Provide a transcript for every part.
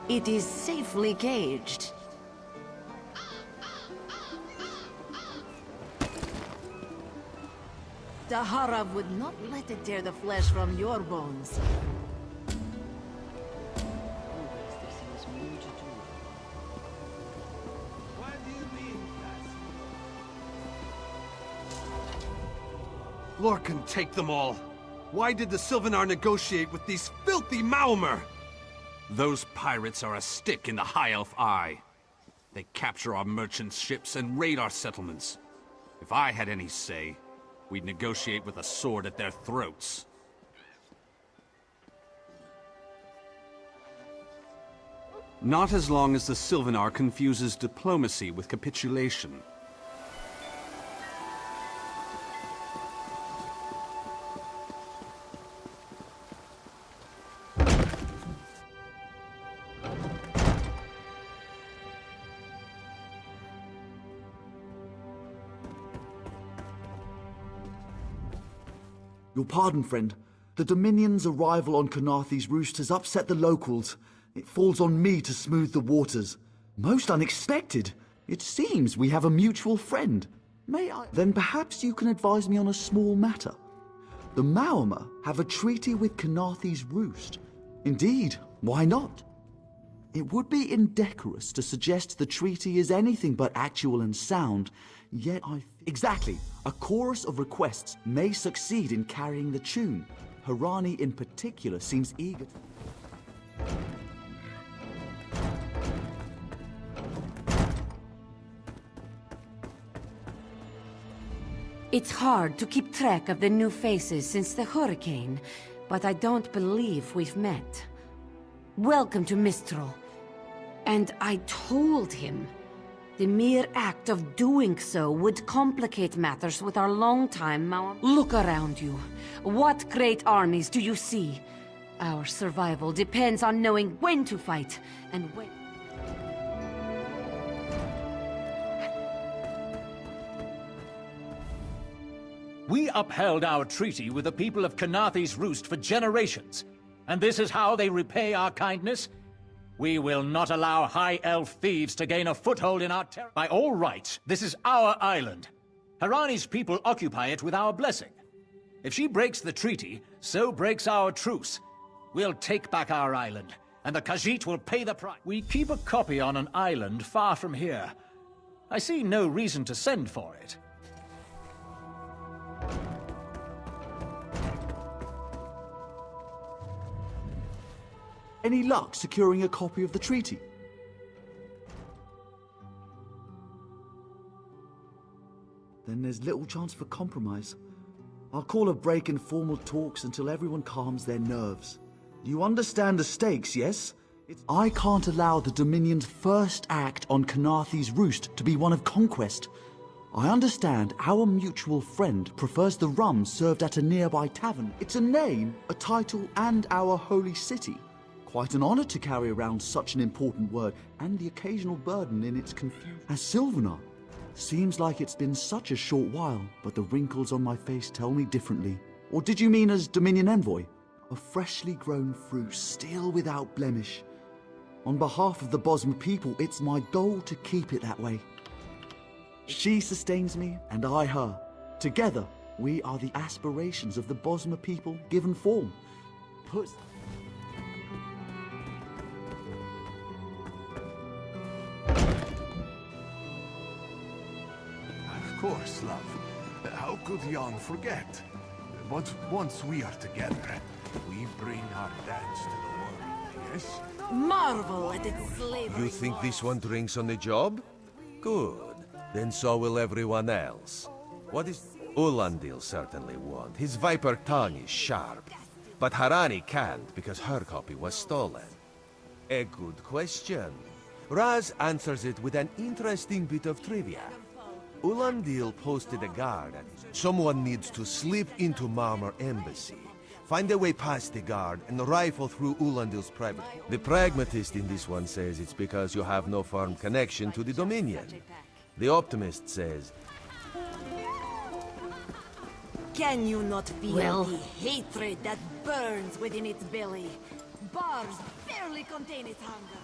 It is safely caged. Dahara would not let it tear the flesh from your bones. Lorcan, take them all! Why did the Sylvanar negotiate with these filthy Maomer? Those pirates are a stick in the High Elf eye. They capture our merchants' ships and raid our settlements. If I had any say, we'd negotiate with a sword at their throats. Not as long as the Sylvanar confuses diplomacy with capitulation. Your pardon, friend. The Dominion's arrival on Khenarthi's roost has upset the locals. It falls on me to smooth the waters. Most unexpected. It seems we have a mutual friend. May I? Then perhaps you can advise me on a small matter. The Maomer have a treaty with Khenarthi's roost. Indeed, why not? It would be indecorous to suggest the treaty is anything but actual and sound, yet Exactly. A chorus of requests may succeed in carrying the tune. Khenarthi in particular seems eager to... It's hard to keep track of the new faces since the hurricane, but I don't believe we've met. Welcome to Mistral. And I told him the mere act of doing so would complicate matters with our longtime Maomer. Look around you. What great armies do you see? Our survival depends on knowing when to fight and when... We upheld our treaty with the people of Khenarthi's roost for generations, and this is how they repay our kindness? We will not allow High Elf thieves to gain a foothold in our territory. By all rights, this is our island. Khenarthi's people occupy it with our blessing. If she breaks the treaty, so breaks our truce. We'll take back our island, and the Khajiit will pay the price. We keep a copy on an island far from here. I see no reason to send for it. Any luck securing a copy of the treaty? Then there's little chance for compromise. I'll call a break in formal talks until everyone calms their nerves. You understand the stakes, yes? I can't allow the Dominion's first act on Khenarthi's roost to be one of conquest. I understand our mutual friend prefers the rum served at a nearby tavern. It's a name, a title, and our holy city. Quite an honor to carry around such an important word, and the occasional burden in its confusion. As Sylvanar, seems like it's been such a short while, but the wrinkles on my face tell me differently. Or did you mean as Dominion Envoy? A freshly grown fruit, still without blemish. On behalf of the Bosmer people, it's my goal to keep it that way. She sustains me, and I her. Together, we are the aspirations of the Bosmer people given form. Of course, love. How could Jan forget? But once we are together, we bring our dance to the world, yes? Marvel at its slavery. You think this one drinks on the job? Good. Then so will everyone else. What is... Ulandil certainly won't. His viper tongue is sharp. But Khenarthi can't because her copy was stolen. A good question. Raz answers it with an interesting bit of trivia. Ulandil posted a guard and someone needs to slip into Marmor Embassy, find a way past the guard, and rifle through Ulandil's private... The pragmatist in this one says it's because you have no firm connection to the Dominion. The optimist says... Can you not feel the hatred that burns within its belly? Bars barely contain its hunger.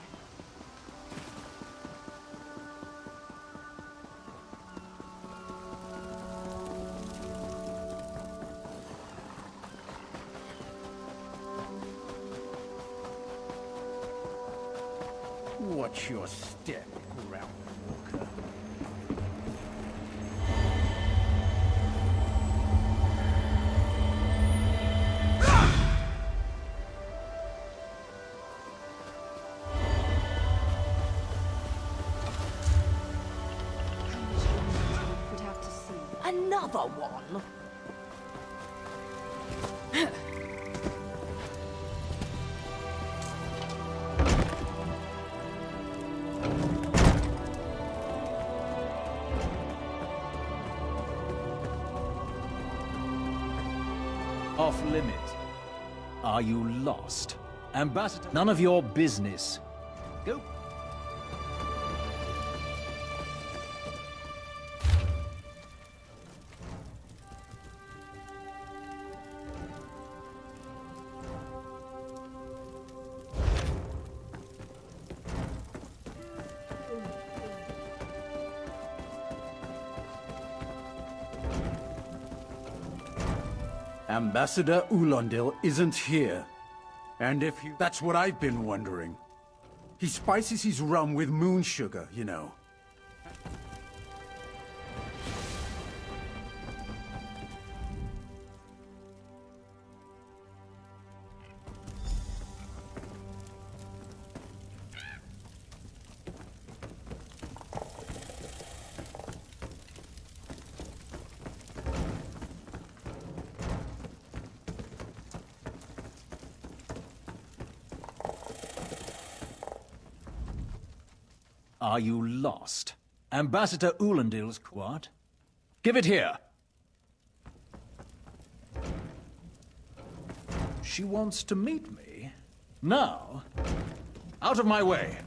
Watch your step, Ground Walker. Would have to see. Another one? Off limit. Are you lost? Ambassador, none of your business. Go. Ambassador Ulondil isn't here. And if you... That's what I've been wondering. He spices his rum with moon sugar, you know. Are you lost? Ambassador Ulendil's what? Give it here! She wants to meet me? Now? Out of my way!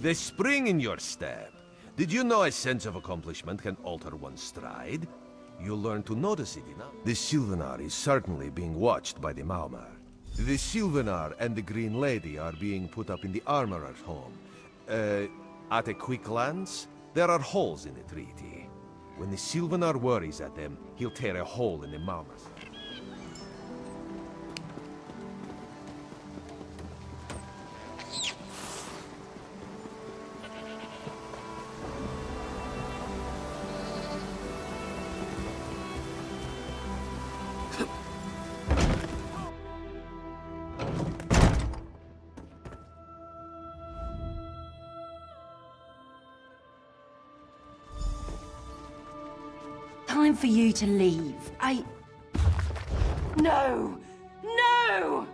The spring in your step. Did you know a sense of accomplishment can alter one's stride? You'll learn to notice it enough. The Sylvanar is certainly being watched by the Maumar. The Sylvanar and the Green Lady are being put up in the Armorer's home. At a quick glance, there are holes in the treaty. When the Sylvanar worries at them, he'll tear a hole in the Maumar's. Time for you to leave. No! No!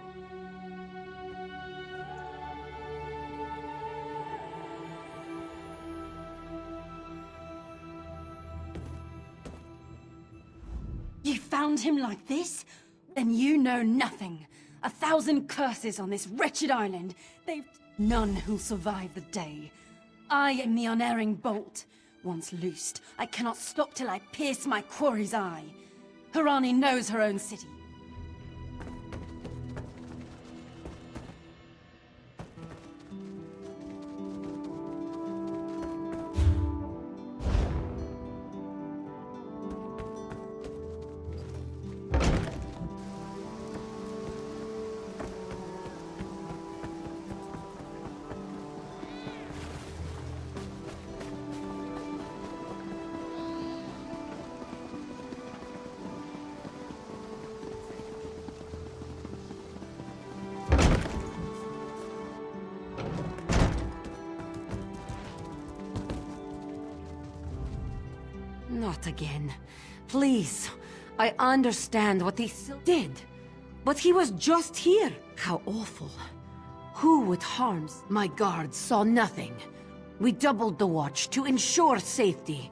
You found him like this? Then you know nothing. 1,000 curses on this wretched island. They've none who'll survive the day. I am the unerring bolt. Once loosed, I cannot stop till I pierce my quarry's eye. Harani knows her own city. Not again. Please. I understand what he did. But he was just here. How awful. Who would harm? My guards saw nothing. We doubled the watch to ensure safety.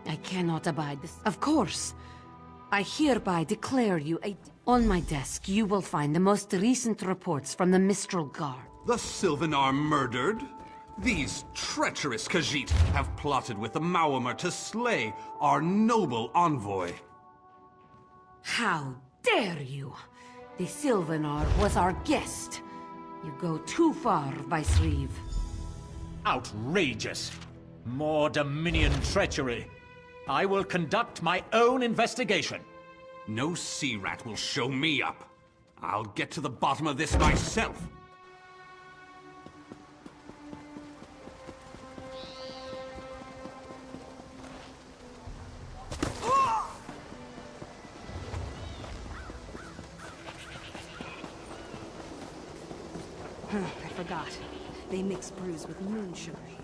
I cannot abide this. Of course. I hereby declare you a... On my desk, you will find the most recent reports from the Mistral Guard. The Sylvanar murdered? These treacherous Khajiit have plotted with the Maumar to slay our noble envoy. How dare you! The Sylvanar was our guest. You go too far, Vicereeve. Outrageous! More Dominion treachery. I will conduct my own investigation. No sea rat will show me up. I'll get to the bottom of this myself. I forgot. They mix brews with moon sugar here.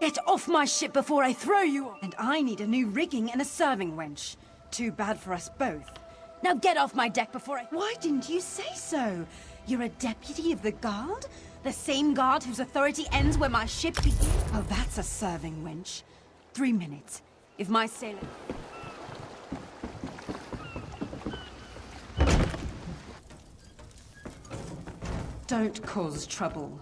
Get off my ship before I throw you off! And I need a new rigging and a serving wench. Too bad for us both. Now get off my deck before I... Why didn't you say so? You're a deputy of the guard? The same guard whose authority ends where my ship begins? Oh, that's a serving wench. 3 minutes. If my sailor... Don't cause trouble.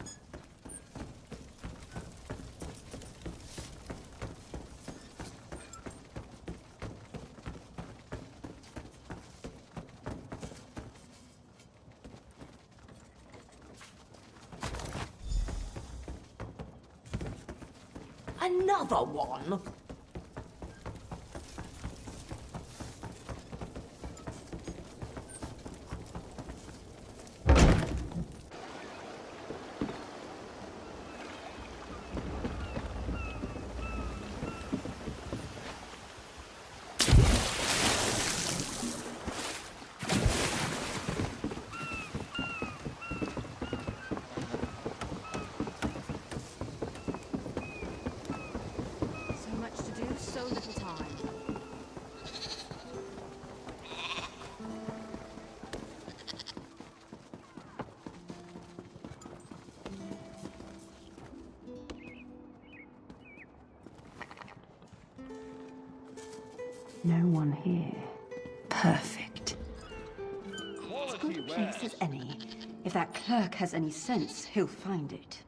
Another one? No one here. Perfect. As good a place as any. If that clerk has any sense, he'll find it.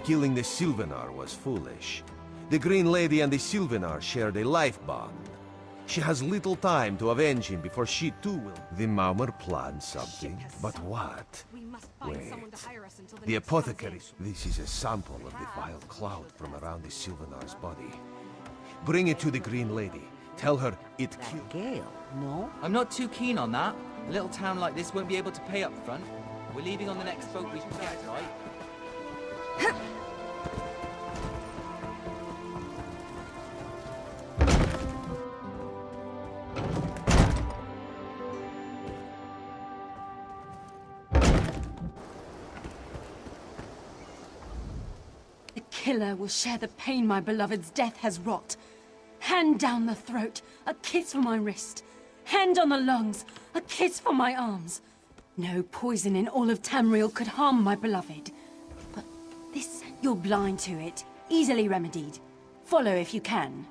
Killing the Sylvanar was foolish. The Green Lady and the Sylvanar shared a life bond. She has little time to avenge him before she too will. The Maumar planned something, but what? Wait. The apothecary. This is a sample of the vile cloud from around the Sylvanar's body. Bring it to the Green Lady. Tell her it killed. Gale, no? I'm not too keen on that. A little town like this won't be able to pay up front. We're leaving on the next boat we can get, right? The killer will share the pain my beloved's death has wrought. Hand down the throat, a kiss for my wrist. Hand on the lungs, a kiss for my arms. No poison in all of Tamriel could harm my beloved. But this, you're blind to it. Easily remedied. Follow if you can.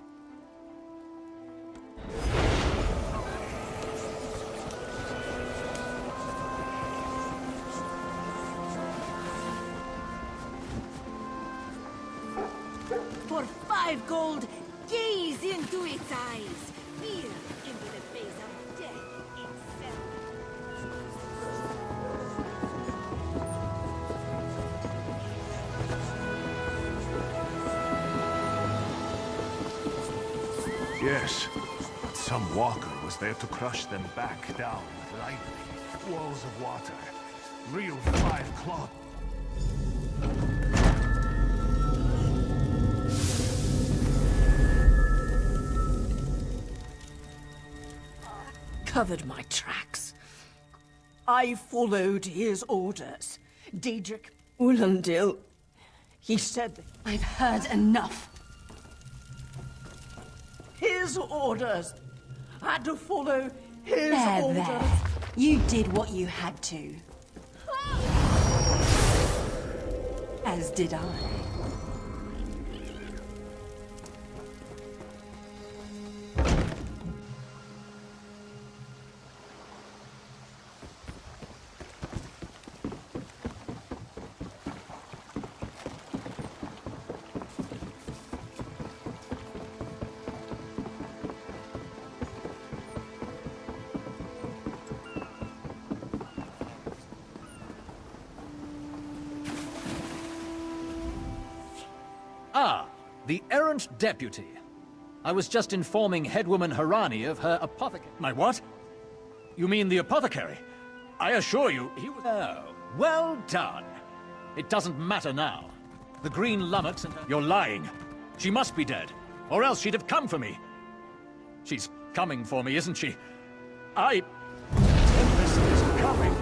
For 5 gold, gaze into its eyes. Peer into the face of death itself. Yes, but some walker was there to crush them back down with lightning, walls of water, real 5-claw. Covered my tracks. I followed his orders. Diedrich Ulandil, he said I've heard enough. his orders. I had to follow his There, orders. there. You did what you had to. As did I. Ah, the errant deputy. I was just informing headwoman Harani of her apothecary. My what? You mean the apothecary? I assure you, he was... Oh, well done. It doesn't matter now. The green lummox and... You're lying. She must be dead, or else she'd have come for me. She's coming for me, isn't she? This is coming.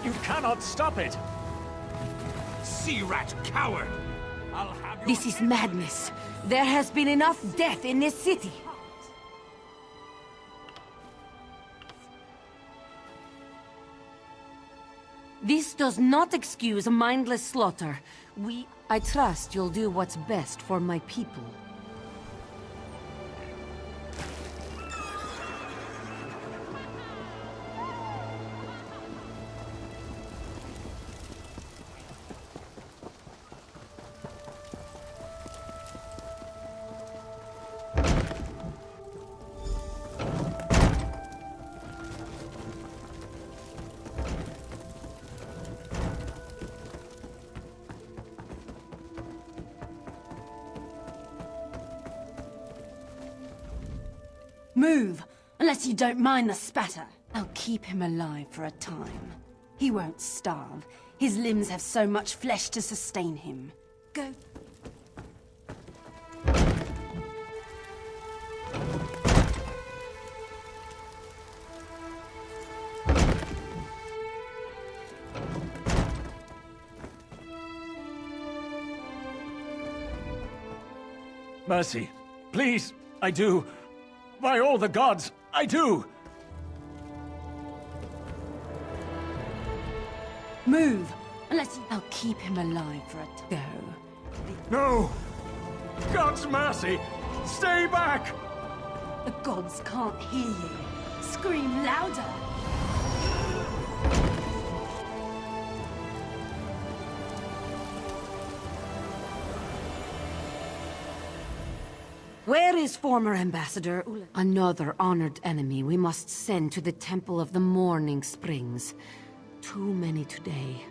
You cannot stop it. Sea rat coward! I'll have your This is madness. There has been enough death in this city. This does not excuse mindless slaughter. I trust you'll do what's best for my people. Move, unless you don't mind the spatter. I'll keep him alive for a time. He won't starve. His limbs have so much flesh to sustain him. Go. Mercy. Please, I do. By all the gods, I do! Move! Unless I'll keep him alive for a go. No! God's mercy! Stay back! The gods can't hear you. Scream louder! Where is former Ambassador Ula? Another honored enemy we must send to the Temple of the Morning Springs. Too many today.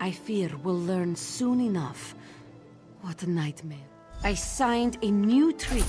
I fear we'll learn soon enough. What a nightmare. I signed a new treaty.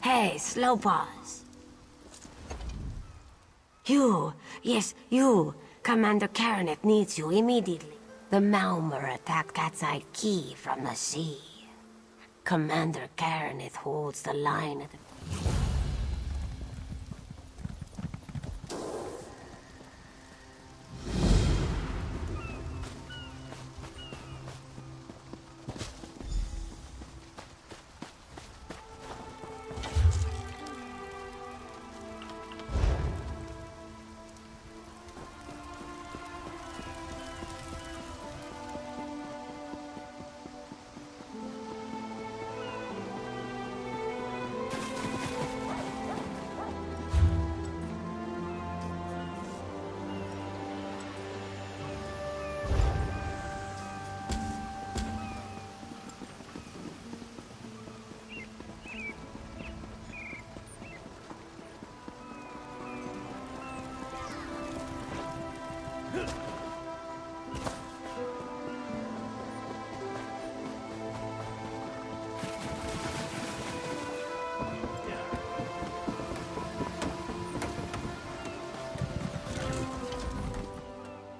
Hey, slow pause. You, yes, you. Commander Khenarthi needs you immediately. The Malmer attacked Cat's Eye Key from the sea. Commander Khenarthi holds the line at the...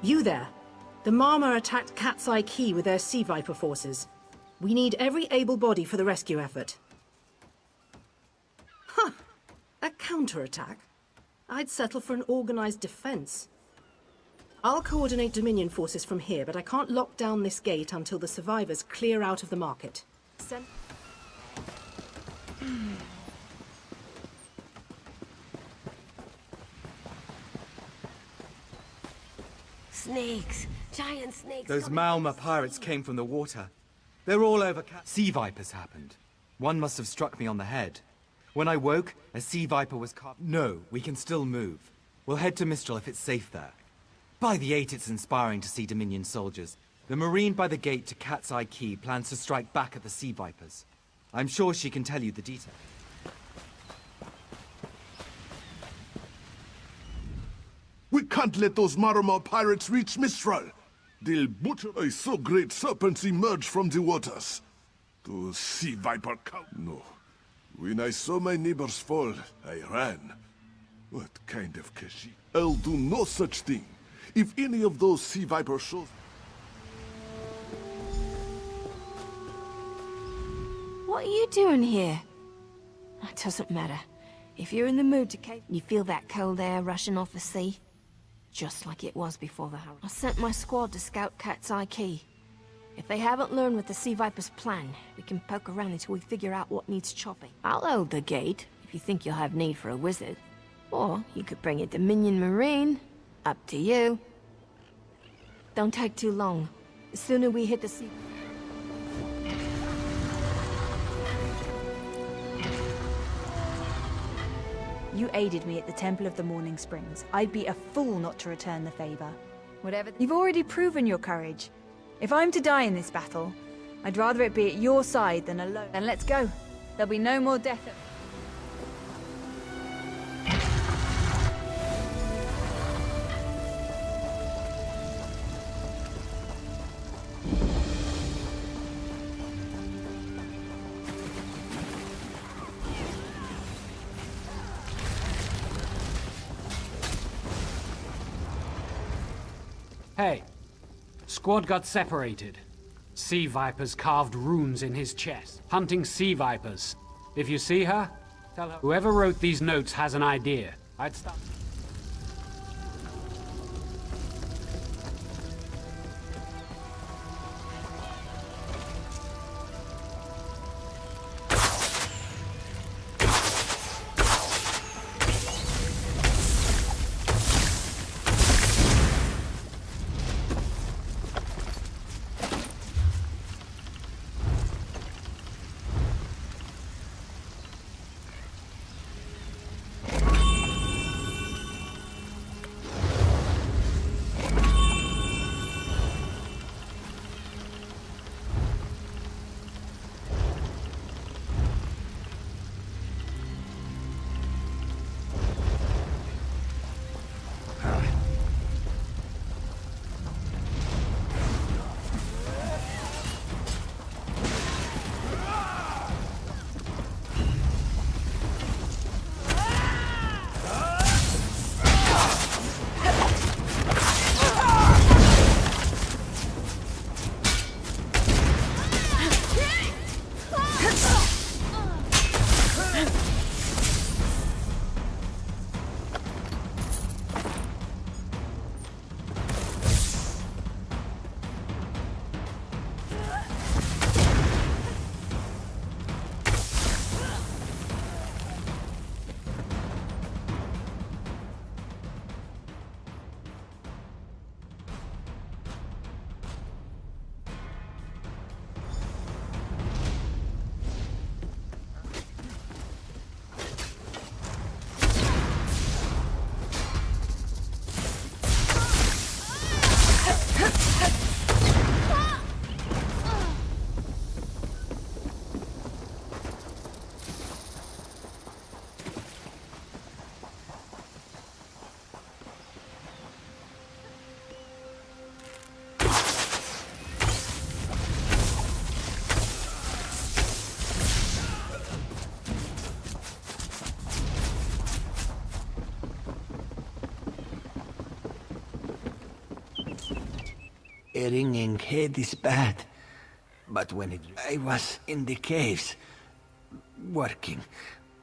You there. The Marmor attacked Cat's Eye Key with their Sea Viper forces. We need every able body for the rescue effort. Huh! A counterattack? I'd settle for an organized defense. I'll coordinate Dominion forces from here, but I can't lock down this gate until the survivors clear out of the market. Snakes! Giant snakes! Those Malmer pirates came from the water. They're all over Sea Vipers happened. One must have struck me on the head. When I woke, a Sea Viper was caught. No, we can still move. We'll head to Mistral if it's safe there. By the 8, it's inspiring to see Dominion soldiers. The Marine by the gate to Cat's Eye Key plans to strike back at the Sea Vipers. I'm sure she can tell you the details. We can't let those Marmor pirates reach Mistral. They'll butcher. I saw great serpents emerge from the waters. Those Sea Viper cow. No. When I saw my neighbors fall, I ran. What kind of Kashi? I'll do no such thing. If any of those Sea Viper shows... What are you doing here? It doesn't matter. If you're in the mood to cave, you feel that cold air rushing off the sea? Just like it was before the hurricane. I sent my squad to scout Cat's Eye Key. If they haven't learned what the Sea Viper's plan, we can poke around until we figure out what needs chopping. I'll hold the gate, if you think you'll have need for a wizard. Or you could bring a Dominion Marine. Up to you. Don't take too long. The sooner we hit the sea... You aided me at the Temple of the Morning Springs. I'd be a fool not to return the favor. Whatever. You've already proven your courage. If I'm to die in this battle, I'd rather it be at your side than alone. Then let's go. There'll be no more death. Hey, squad got separated. Sea vipers carved runes in his chest. Hunting sea vipers. If you see her, tell her whoever wrote these notes has an idea. I'd stop. A ringing head is bad, but I was in the caves, working,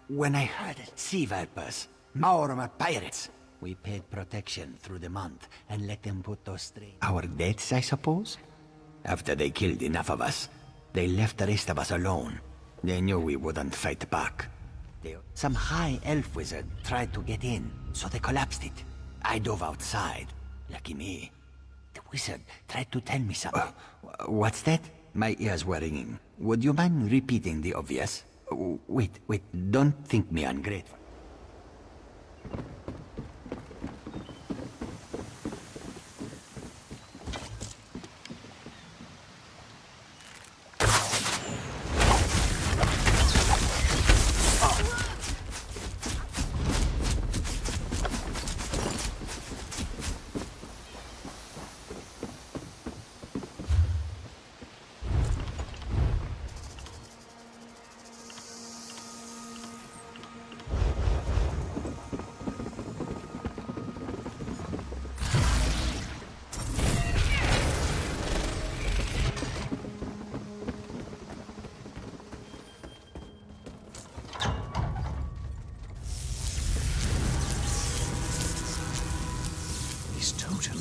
when I heard sea vipers, Maorma pirates. We paid protection through the month and let them put those strings. Our deaths, I suppose? After they killed enough of us, they left the rest of us alone. They knew we wouldn't fight back. Some high elf wizard tried to get in, so they collapsed it. I dove outside. Lucky me. The wizard tried to tell me something. What's that? My ears were ringing. Would you mind repeating the obvious? Wait, don't think me ungrateful.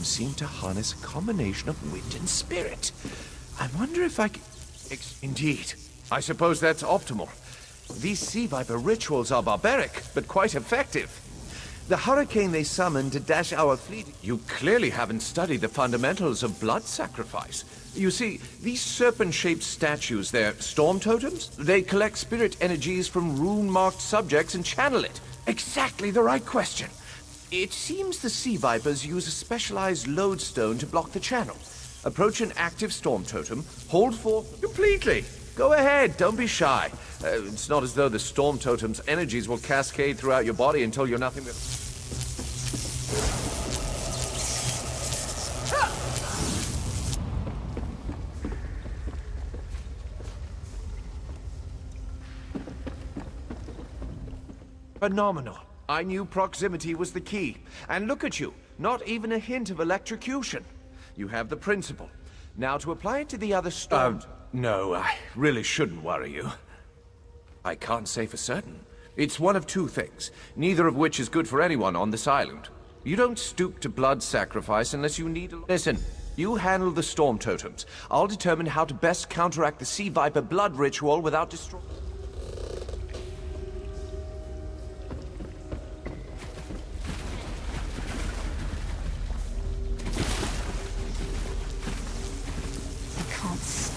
Seem to harness a combination of wind and spirit. I wonder if I can... Indeed. I suppose that's optimal. These sea viper rituals are barbaric, but quite effective. The hurricane they summoned to dash our fleet... You clearly haven't studied the fundamentals of blood sacrifice. You see, these serpent-shaped statues, they're storm totems. They collect spirit energies from rune-marked subjects and channel it. Exactly the right question. It seems the sea vipers use a specialized lodestone to block the channel. Approach an active storm totem, hold for... Completely! Go ahead, don't be shy. It's not as though the storm totem's energies will cascade throughout your body until you're nothing but... Phenomenal. I knew proximity was the key. And look at you, not even a hint of electrocution. You have the principle. Now to apply it to the other storms... No, I really shouldn't worry you. I can't say for certain. It's one of two things, neither of which is good for anyone on this island. You don't stoop to blood sacrifice unless you need a... Listen, you handle the storm totems. I'll determine how to best counteract the Sea Viper blood ritual without destroying...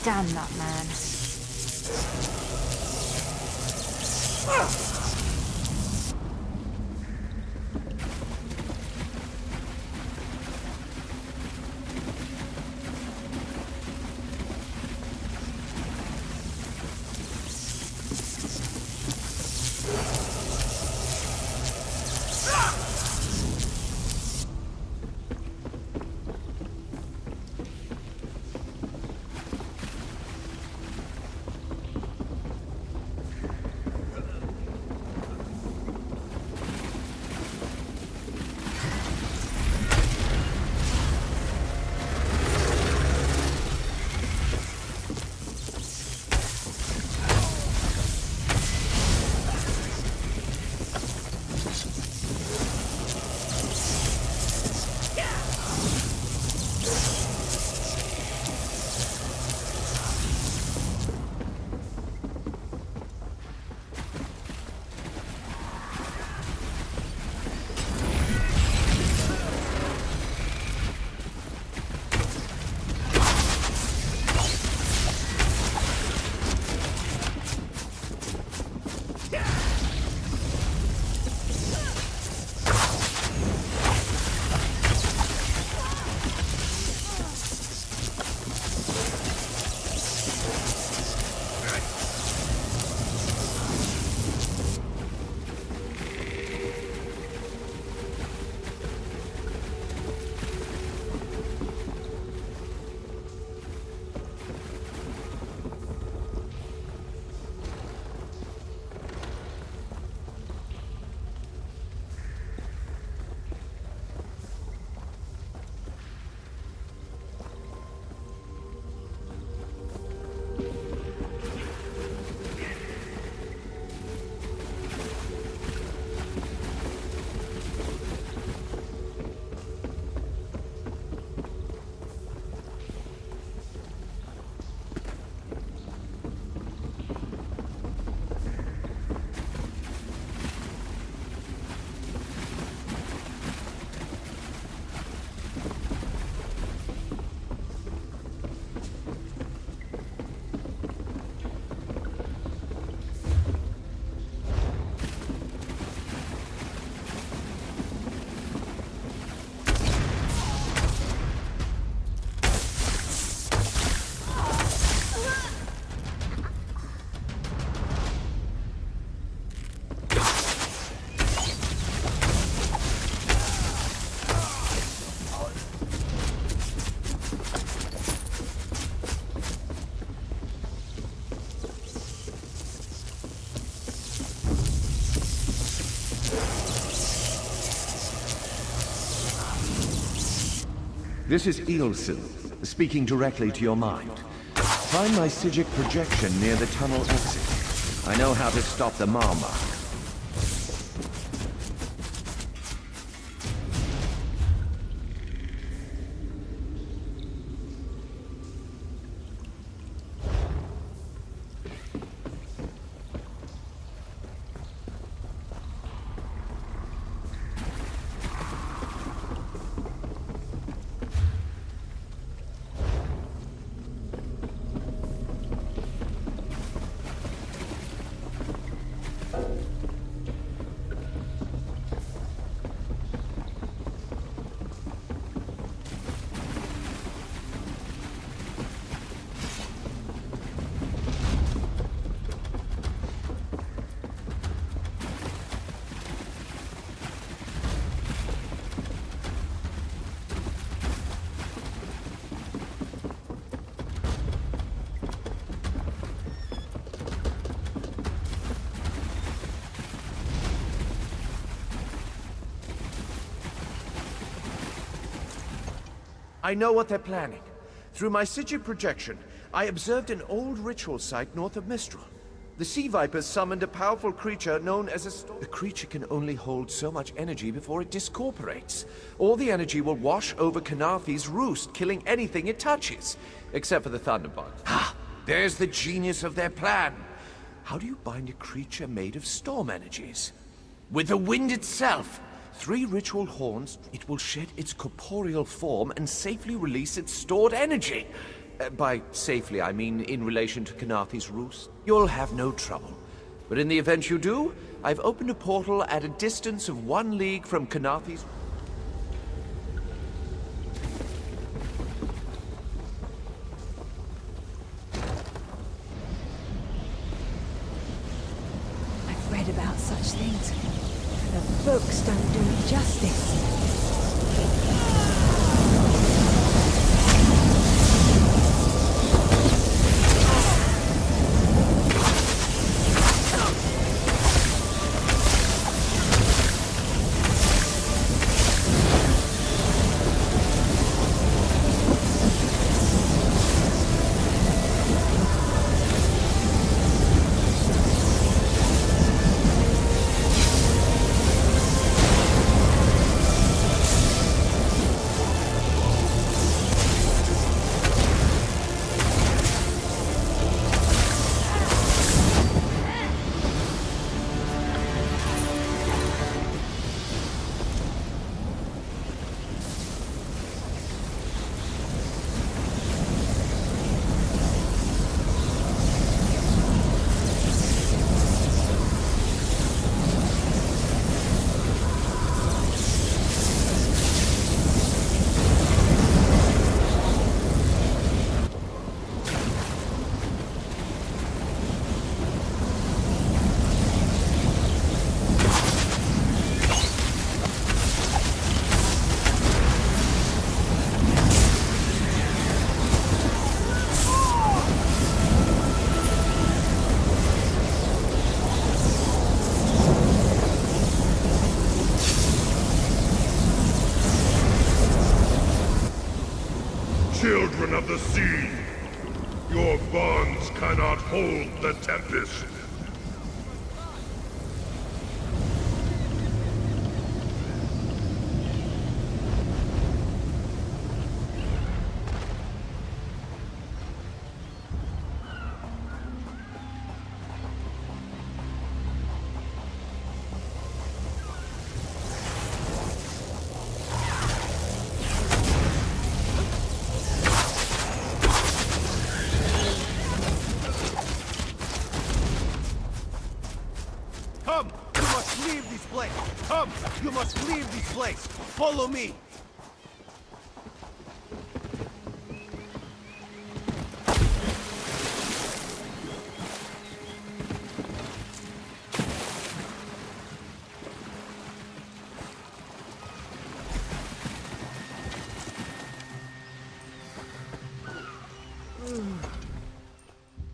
Damn that man. This is Ilsen, speaking directly to your mind. Find my Psijic projection near the tunnel exit. I know how to stop the Marmar. I know what they're planning. Through my Sigil projection, I observed an old ritual site north of Mistral. The Sea Vipers summoned a powerful creature known as a storm. The creature can only hold so much energy before it discorporates. All the energy will wash over Khenarthi's roost, killing anything it touches. Except for the Thunderbug. Ha! There's the genius of their plan. How do you bind a creature made of storm energies? With the wind itself. 3 ritual horns, it will shed its corporeal form and safely release its stored energy. By safely, I mean in relation to Khenarthi's roost. You'll have no trouble. But in the event you do, I've opened a portal at a distance of 1 league from Khenarthi's... I've read about such things. The books don't do it justice. Children of the sea, your bonds cannot hold the tempest. Come! You must leave this place! Come! You must leave this place! Follow me!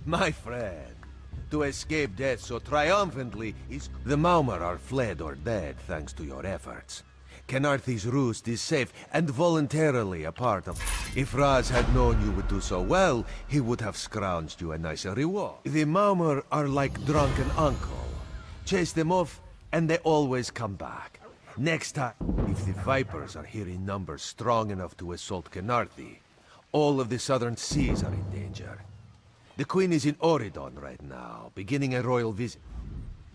My friend, to escape death so triumphantly is... The Maumar are fled or dead thanks to your efforts. Khenarthi's roost is safe and voluntarily a part of... If Raz had known you would do so well, he would have scrounged you a nicer reward. The Maumar are like drunken uncle. Chase them off and they always come back. Next time, if the Vipers are here in numbers strong enough to assault Khenarthi, all of the southern seas are in danger. The Queen is in Oridon right now, beginning a royal visit.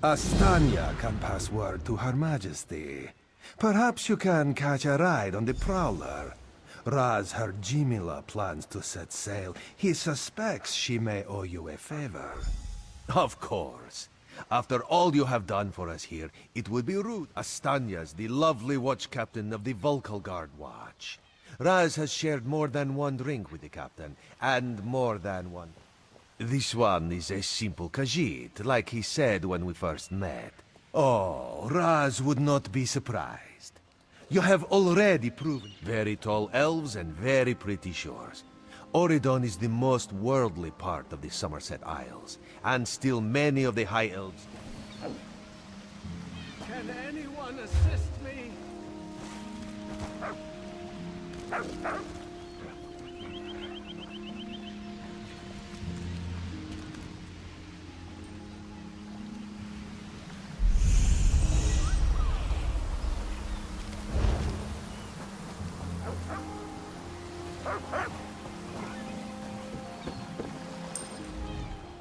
Astanya can pass word to Her Majesty. Perhaps you can catch a ride on the Prowler. Raz Her Jimila plans to set sail. He suspects she may owe you a favor. Of course. After all you have done for us here, it would be rude. Astanya's the lovely watch captain of the Volkalgard Watch. Raz has shared more than one drink with the captain, and more than one... This one is a simple Khajiit, like he said when we first met. Oh, Raz would not be surprised. You have already proven very tall elves and very pretty shores. Oridon is the most worldly part of the Somerset Isles, and still many of the High Elves... Can anyone assist me?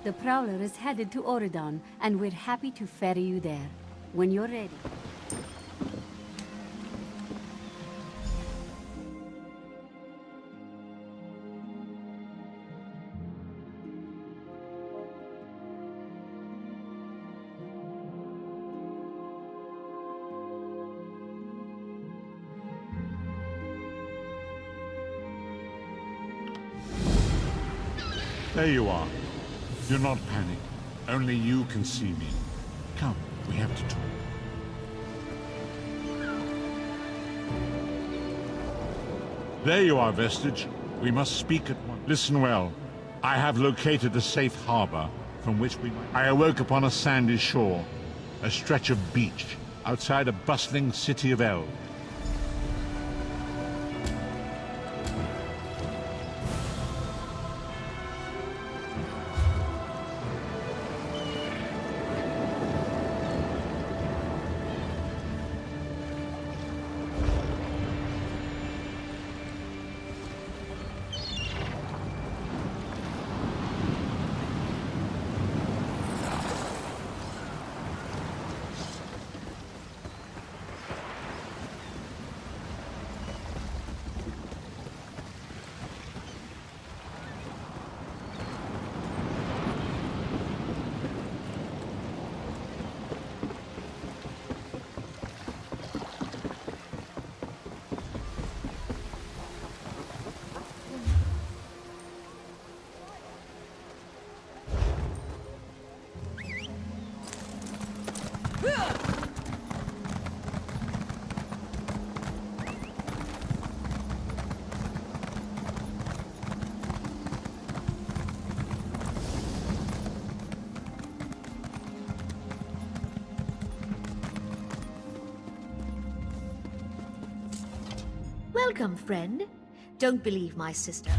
The Prowler is headed to Oridon, and we're happy to ferry you there. When you're ready. There you are. Do not panic. Only you can see me. Come, we have to talk. There you are, Vestige. We must speak at once. Listen well. I have located a safe harbor from which we might... I awoke upon a sandy shore, a stretch of beach, outside a bustling city of elves. Welcome, friend. Don't believe my sister.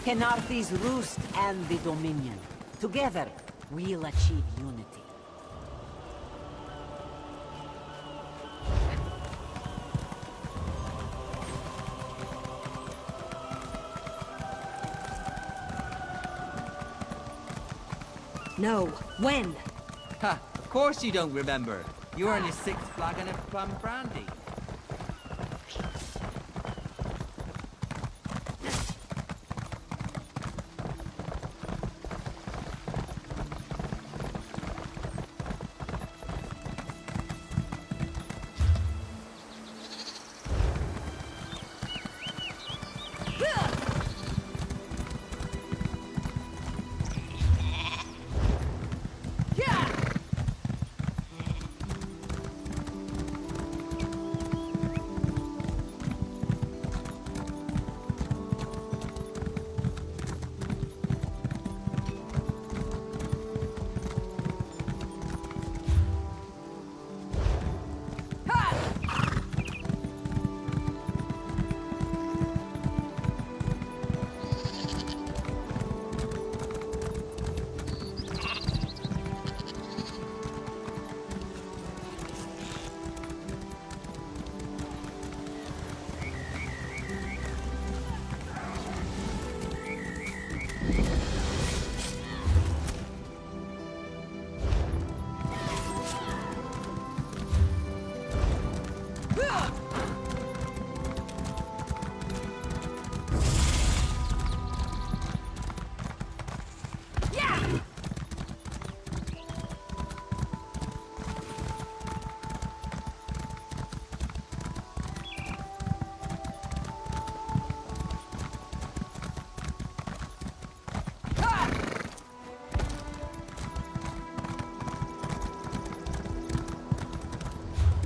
Khenarthi's roost and the Dominion. Together, we'll achieve unity. No. When? Ha! Of course you don't remember. You were on your sixth flagon of plum brandy.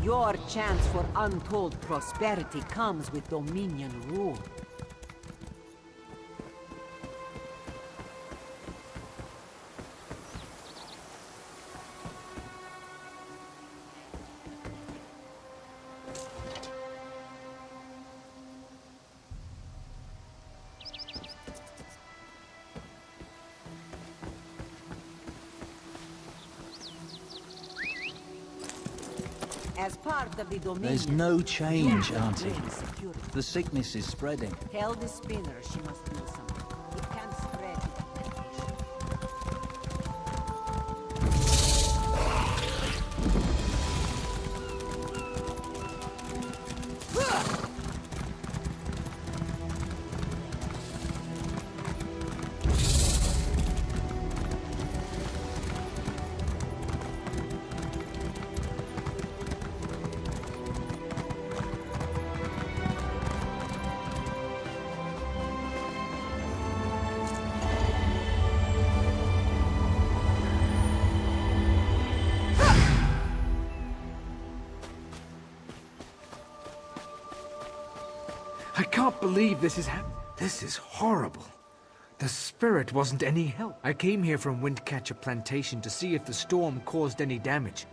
Your chance for untold prosperity comes with Dominion rule. As part of the Dominion... There's no change, Auntie. The sickness is spreading. Tell the spinner she must do something. It can spread to the plantation. I can't believe this is happening. This is horrible. The spirit wasn't any help. I came here from Windcatcher Plantation to see if the storm caused any damage.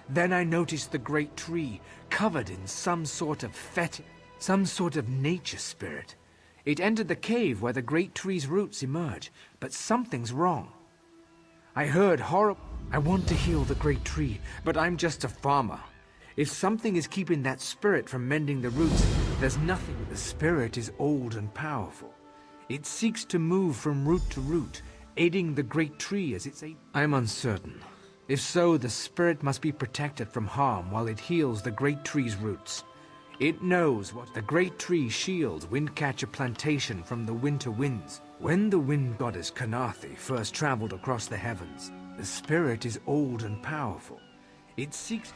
Then I noticed the great tree covered in some sort of fetish, some sort of nature spirit. It entered the cave where the great tree's roots emerge, but something's wrong. I heard horrible. I want to heal the great tree, but I'm just a farmer. If something is keeping that spirit from mending the roots, there's nothing. The spirit is old and powerful. It seeks to move from root to root, aiding the great tree as its aid. I'm uncertain. If so, the spirit must be protected from harm while it heals the great tree's roots. It knows what the great tree shields Windcatcher Plantation from the winter winds. When the wind goddess Khenarthi first traveled across the heavens, the spirit is old and powerful. It seeks...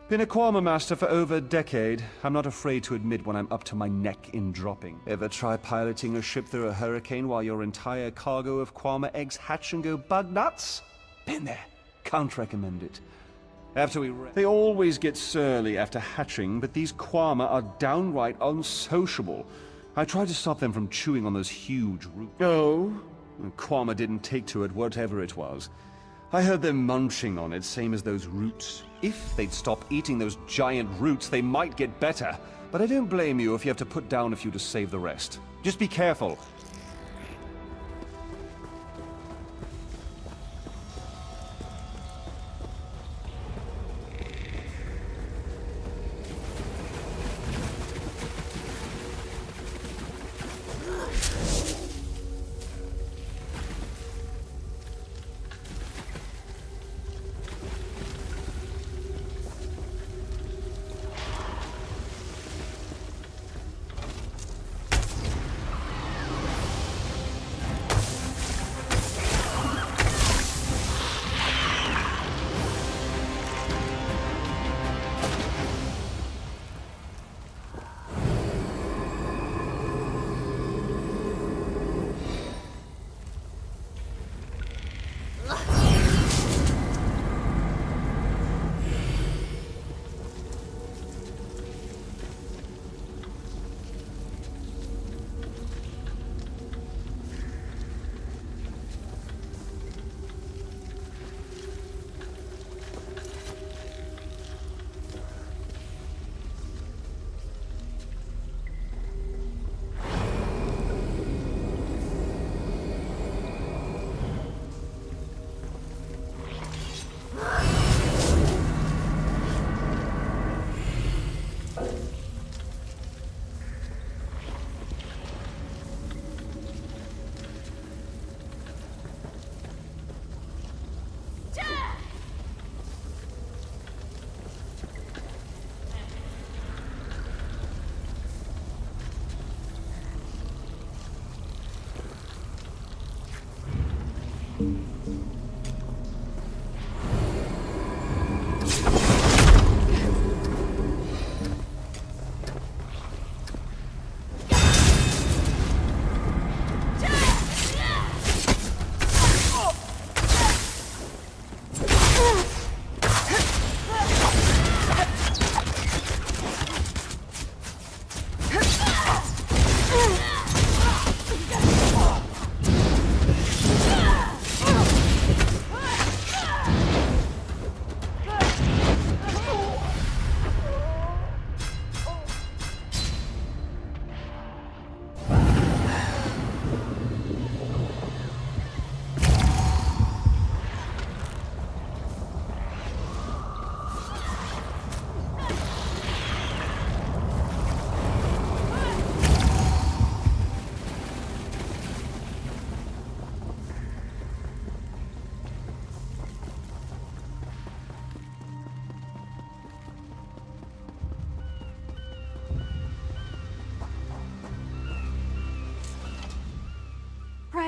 Been a Kwama master for over a decade. I'm not afraid to admit when I'm up to my neck in dropping. Ever try piloting a ship through a hurricane while your entire cargo of Kwama eggs hatch and go bug nuts? Been there. Can't recommend it. They always get surly after hatching, but these Kwama are downright unsociable. I tried to stop them from chewing on those huge roots. Oh? Kwama didn't take to it, whatever it was. I heard them munching on it, same as those roots. If they'd stop eating those giant roots, they might get better. But I don't blame you if you have to put down a few to save the rest. Just be careful.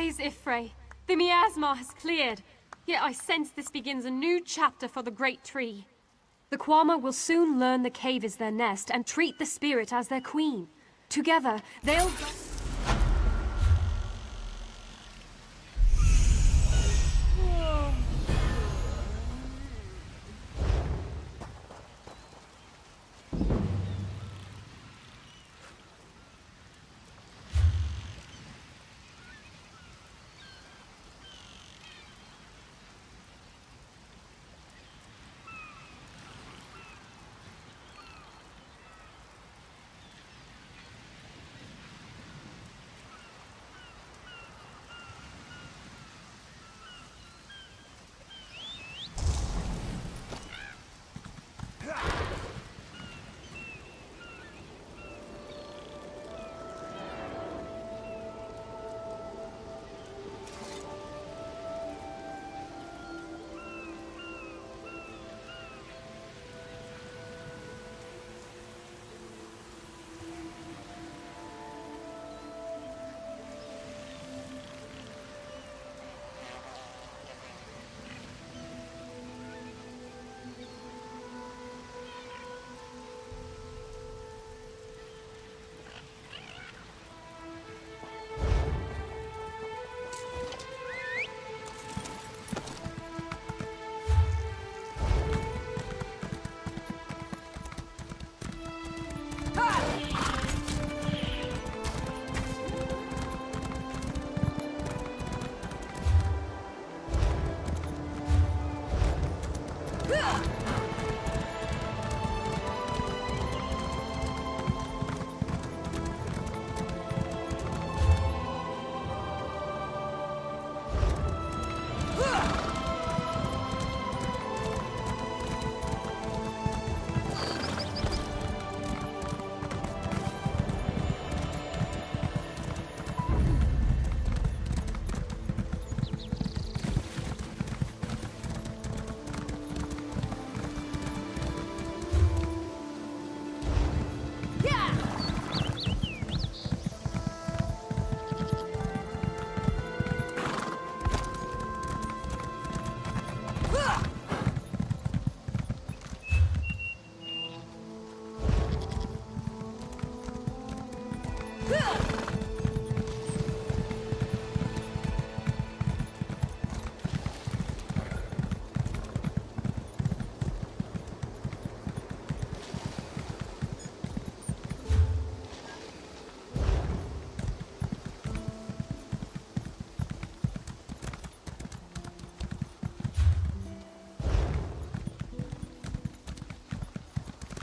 Praise Ifrei. The miasma has cleared, yet I sense this begins a new chapter for the Great Tree. The Kwama will soon learn the cave is their nest and treat the spirit as their queen. Together, they'll...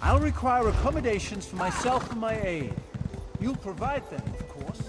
I'll require accommodations for myself and my aide. You'll provide them, of course.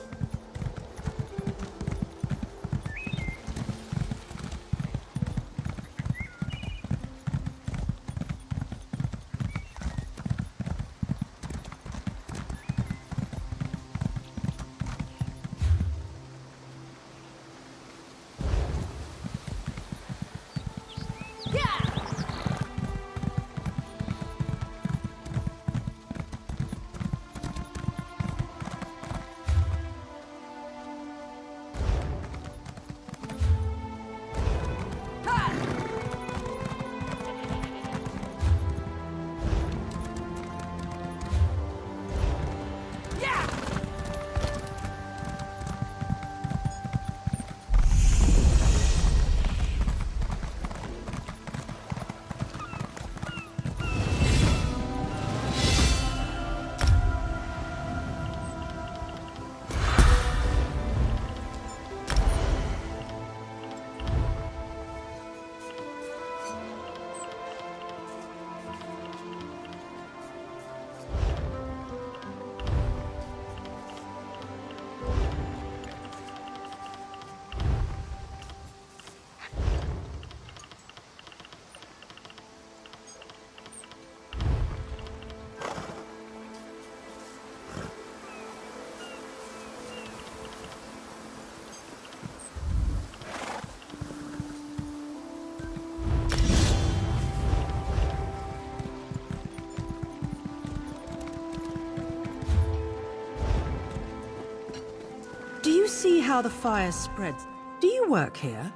see how the fire spreads. Do you work here?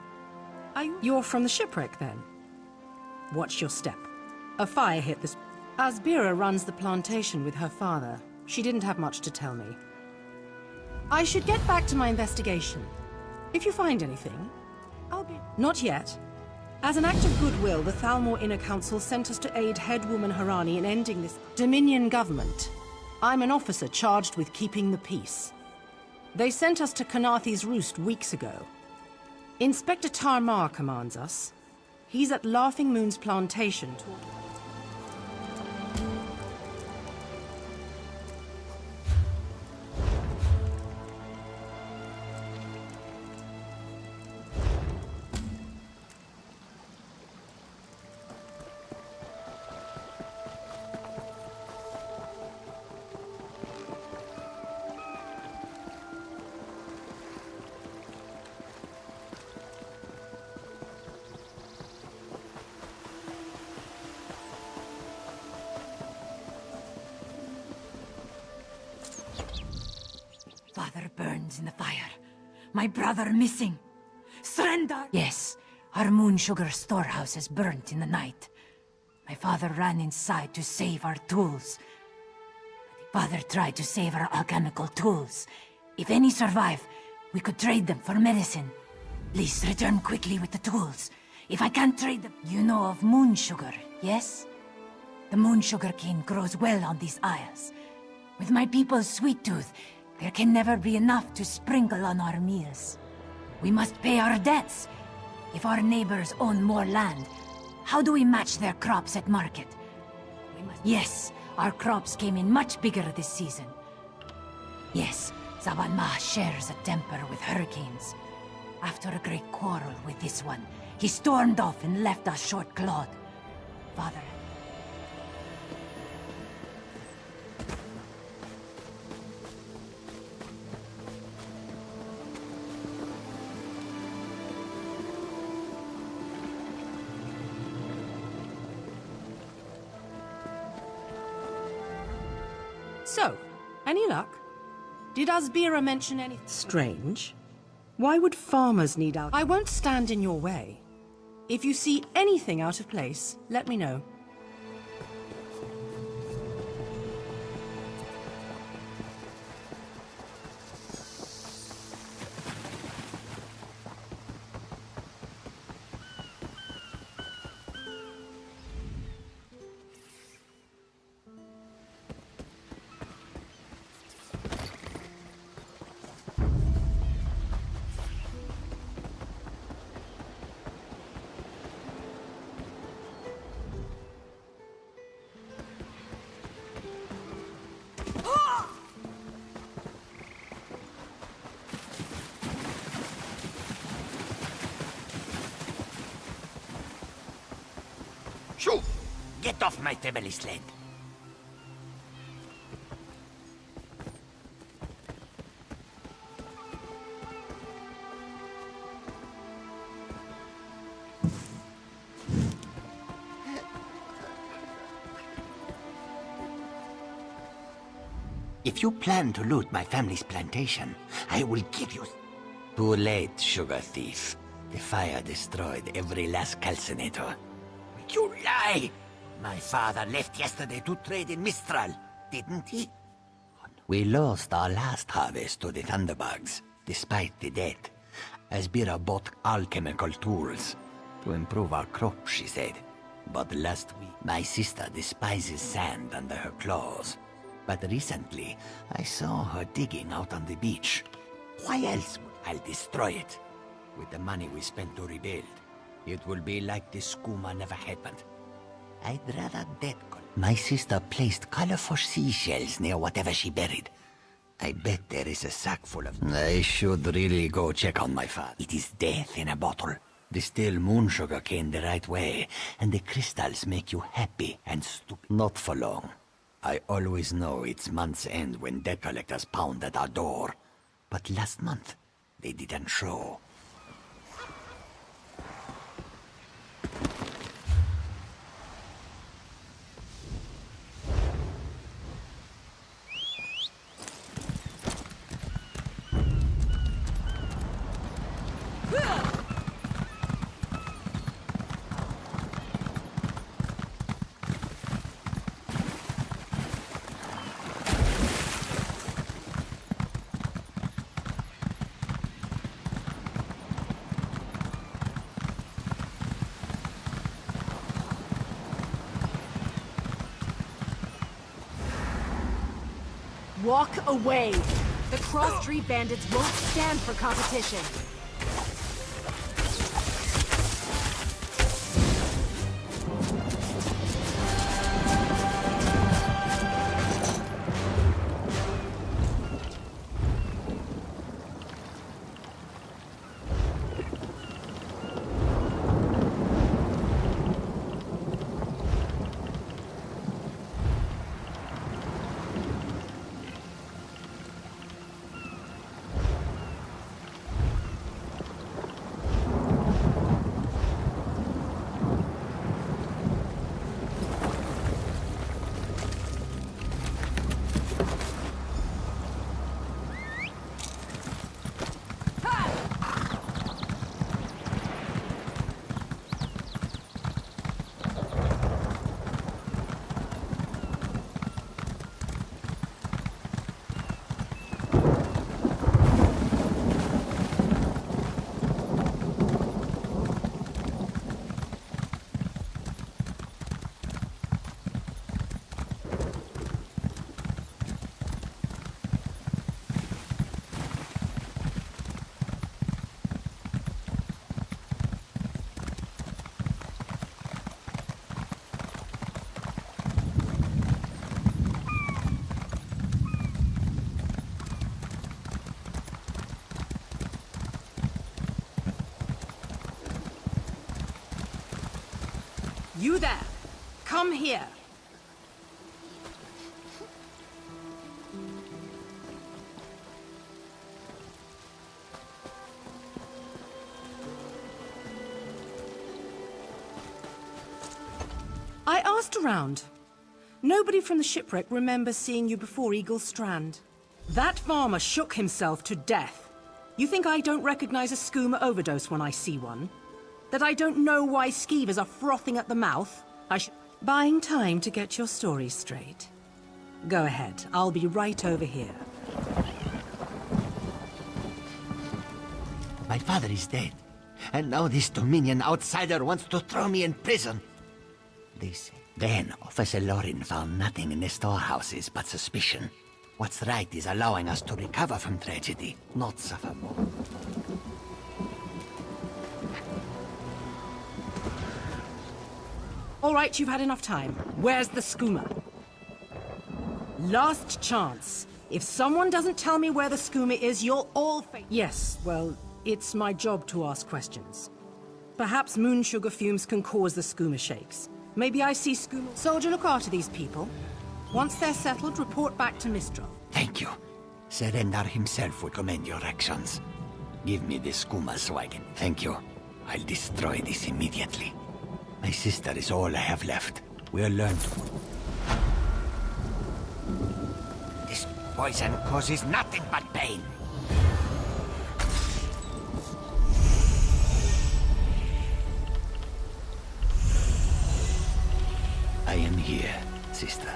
You're from the shipwreck, then? Watch your step. A fire hit this... Asbira runs the plantation with her father. She didn't have much to tell me. I should get back to my investigation. If you find anything, I'll be... Not yet. As an act of goodwill, the Thalmor Inner Council sent us to aid headwoman Harani in ending this Dominion government. I'm an officer charged with keeping the peace. They sent us to Khenarthi's roost weeks ago. Inspector Tarmar commands us. He's at Laughing Moon's plantation talking... Father burns in the fire. My brother missing. Surrender! Yes. Our moon sugar storehouse is burnt in the night. My father ran inside to save our tools. Father tried to save our alchemical tools. If any survive, we could trade them for medicine. Please return quickly with the tools. If I can't trade them... You know of moon sugar, yes? The moon sugar cane grows well on these isles. With my people's sweet tooth, there can never be enough to sprinkle on our meals. We must pay our debts. If our neighbors own more land, how do we match their crops at market? Yes, our crops came in much bigger this season. Yes, Zabanma shares a temper with hurricanes. After a great quarrel with this one, he stormed off and left us short-clawed. Father... So, any luck? Did Asbira mention anything strange? Why would farmers need I won't stand in your way. If you see anything out of place, let me know. Shoo! Get off my family sled! If you plan to loot my family's plantation, I will give you... Too late, sugar thief. The fire destroyed every last calcinator. You lie! My father left yesterday to trade in Mistral, didn't he? We lost our last harvest to the Thunderbugs, despite the debt. Asbira bought alchemical tools to improve our crop, she said. But last week, my sister despises sand under her claws. But recently, I saw her digging out on the beach. Why else would I destroy it? With the money we spent to rebuild, it will be like the skooma never happened. I'd rather dead. My sister placed colorful seashells near whatever she buried. I bet there is a sack full of... I should really go check on my father. It is death in a bottle. Distill moon sugar cane the right way, and the crystals make you happy and stupid. Not for long. I always know it's month's end when debt collectors pound at our door. But last month, they didn't show. Walk away! The cross-tree bandits won't stand for competition. You there! Come here! I asked around. Nobody from the shipwreck remembers seeing you before Eagle Strand. That farmer shook himself to death. You think I don't recognize a skooma overdose when I see one? That I don't know why skeevers are frothing at the mouth? Buying time to get your story straight. Go ahead, I'll be right over here. My father is dead, and now this Dominion outsider wants to throw me in prison. They say. Then Officer Lorin found nothing in the storehouses but suspicion. What's right is allowing us to recover from tragedy, not suffer more. All right, you've had enough time. Where's the skooma? Last chance. If someone doesn't tell me where the skooma is, you'll all face— Yes, well, it's my job to ask questions. Perhaps moon sugar fumes can cause the skooma shakes. Maybe I see skooma— Soldier, look after these people. Once they're settled, report back to Mistral. Thank you. Serendar himself would commend your actions. Give me the skooma so I can— Thank you. I'll destroy this immediately. My sister is all I have left. We'll learn to— This poison causes nothing but pain. I am here, sister.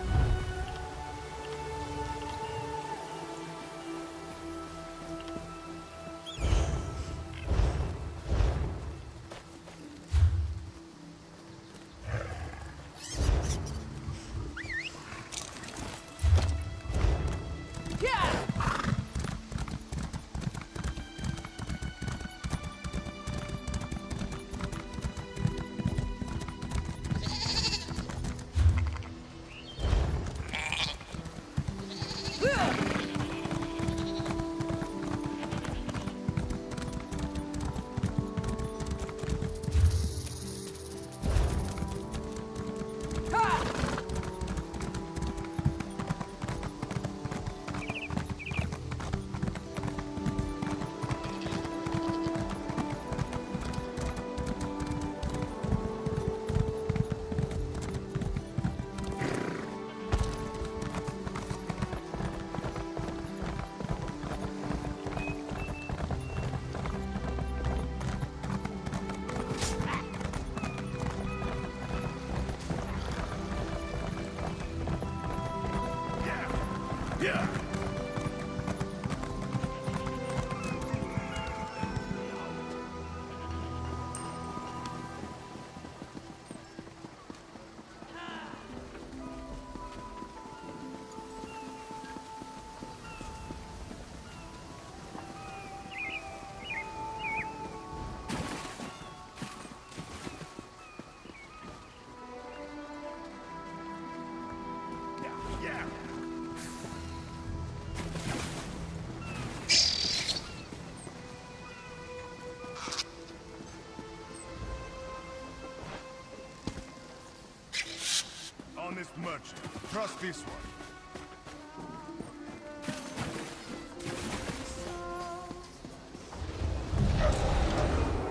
honest merchant. Trust this one.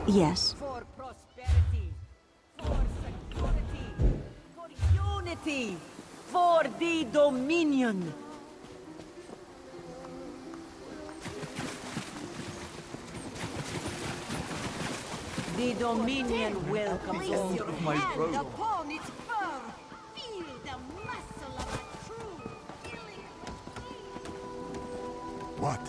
Yes. For prosperity, for security, for unity, for the Dominion. The Dominion welcomes all. Your hand upon its fur. Feel the muscle of a true killing. What?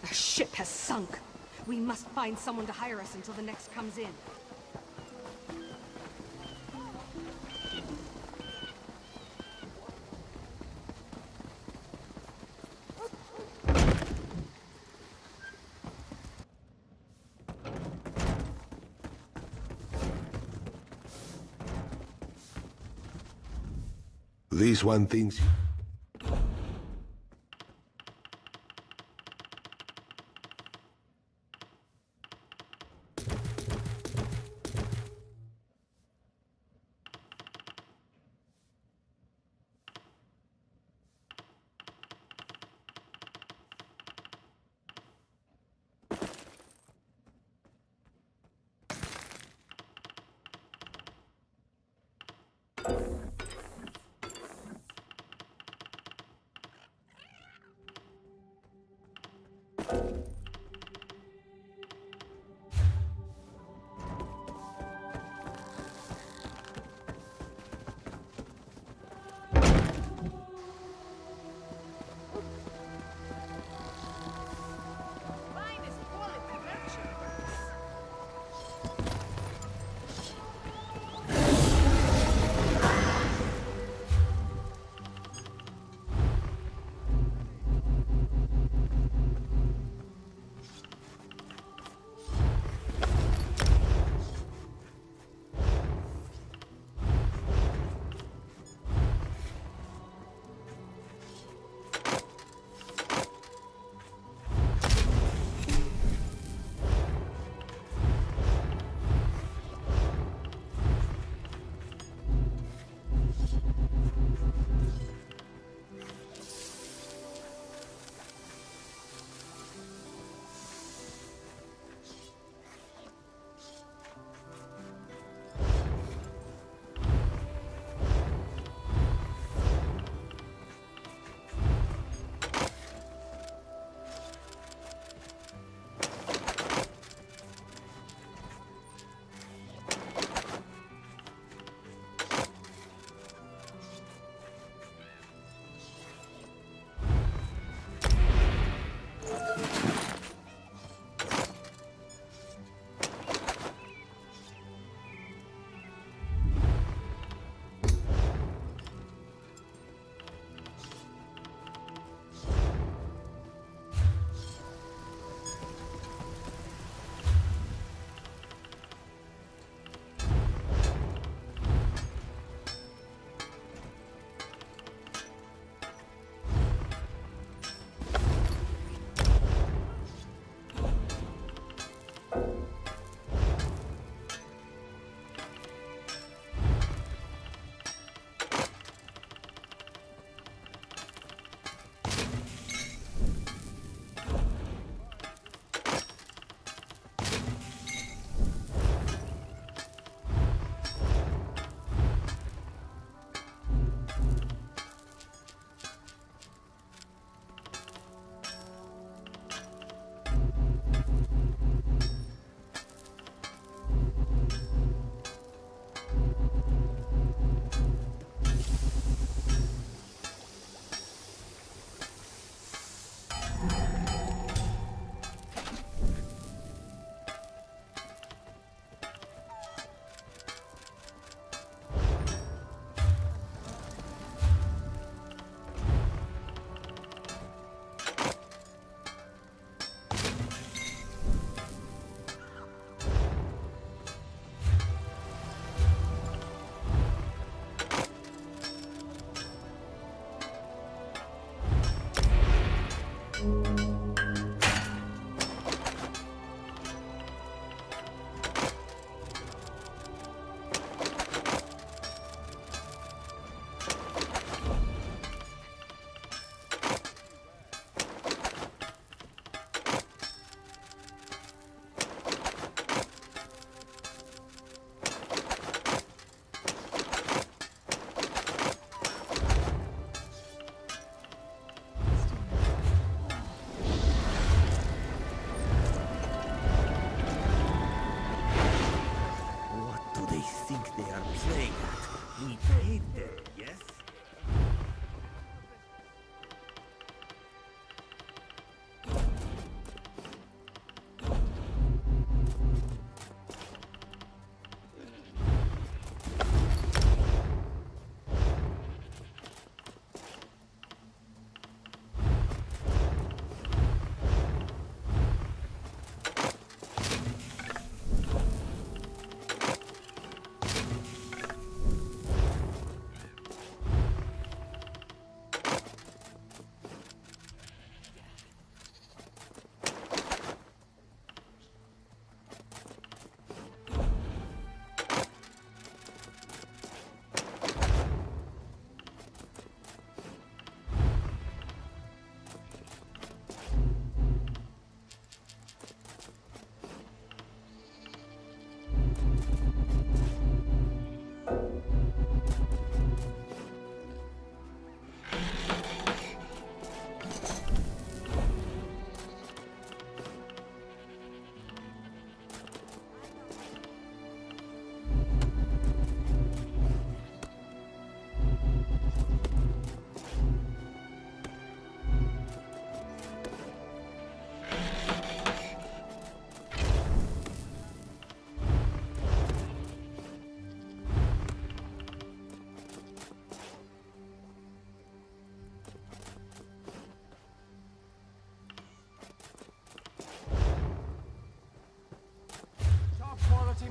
The ship has sunk. We must find someone to hire us until the next comes in. This one thinks...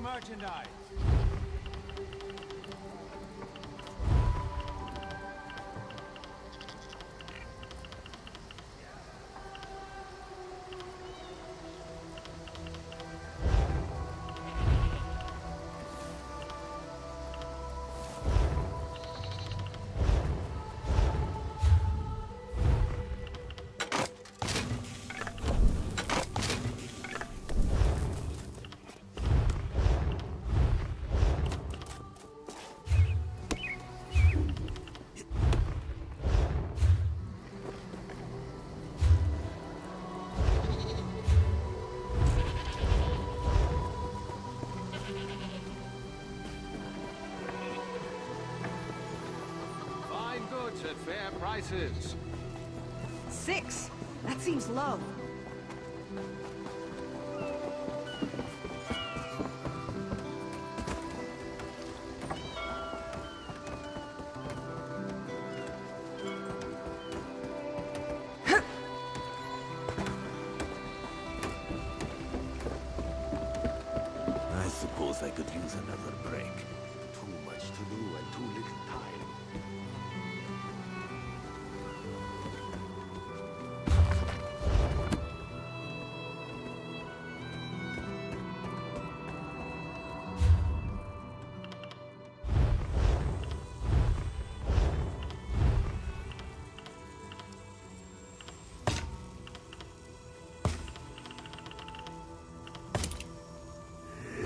merchandise. At fair prices. 6? That seems low. I suppose I could use another break. Too much to do and too little time.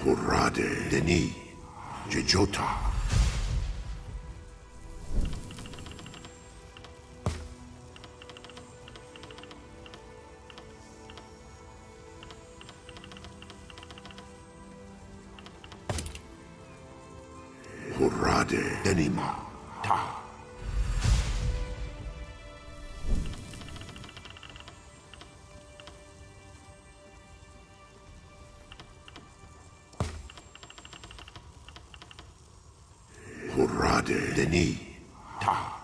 Hurrade, Deni, Jejota. Hurrade, Denima, Ta. Hurrade, Deni, Ta.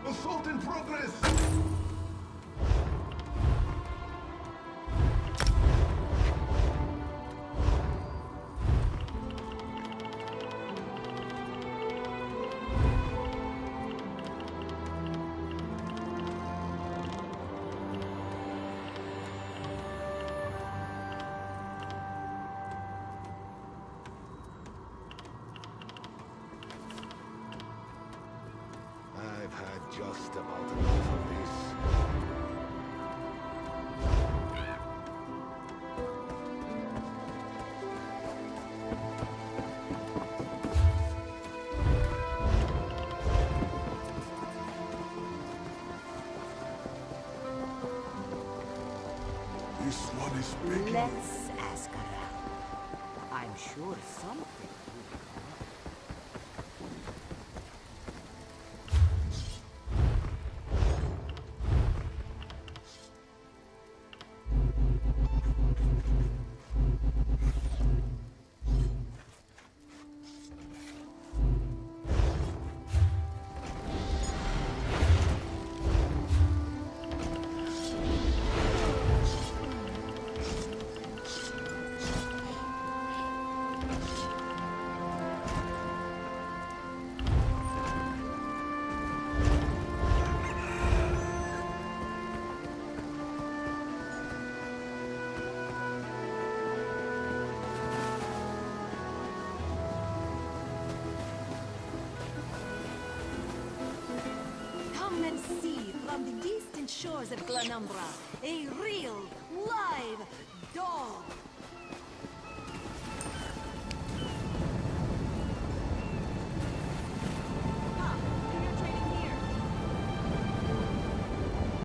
Assault in progress! I've had just about enough of this. This one is begging. Let's ask around. I'm sure something will come up. from the distant shores of Glanumbra, a real